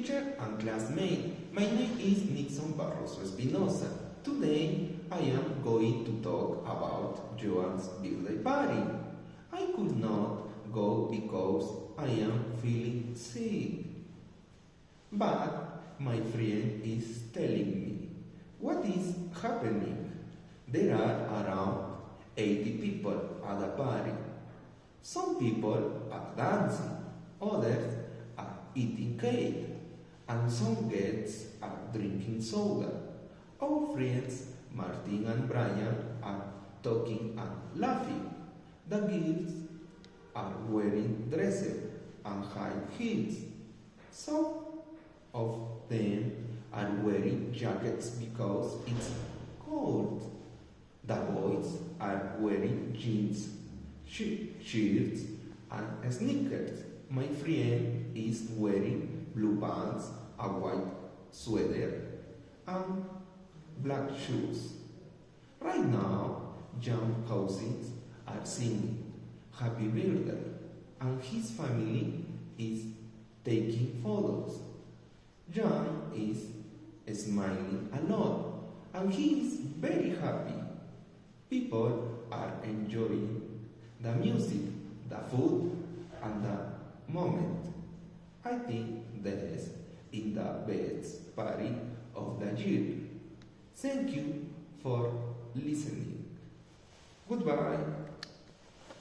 teacher and classmate. My name is Nixon Barroso Espinosa. Today I am going to talk about Joan's birthday party. I could not go because I am feeling sick. But my friend is telling me what is happening. There are around 80 people at the party. Some people are dancing, others are eating cake, and some guests are drinking soda. Our friends Martin and Brian are talking and laughing. The girls are wearing dresses and high heels. Some of them are wearing jackets because it's cold. The boys are wearing jeans, shirts, and sneakers. My friend is wearing blue pants, a white sweater, and black shoes. Right now, young cousins are singing Happy Birthday, and his family is taking photos. John is smiling a lot, and he is very happy. People are enjoying the music, the food, and the moment. I think this is the best party of the year. Thank you for listening. Goodbye.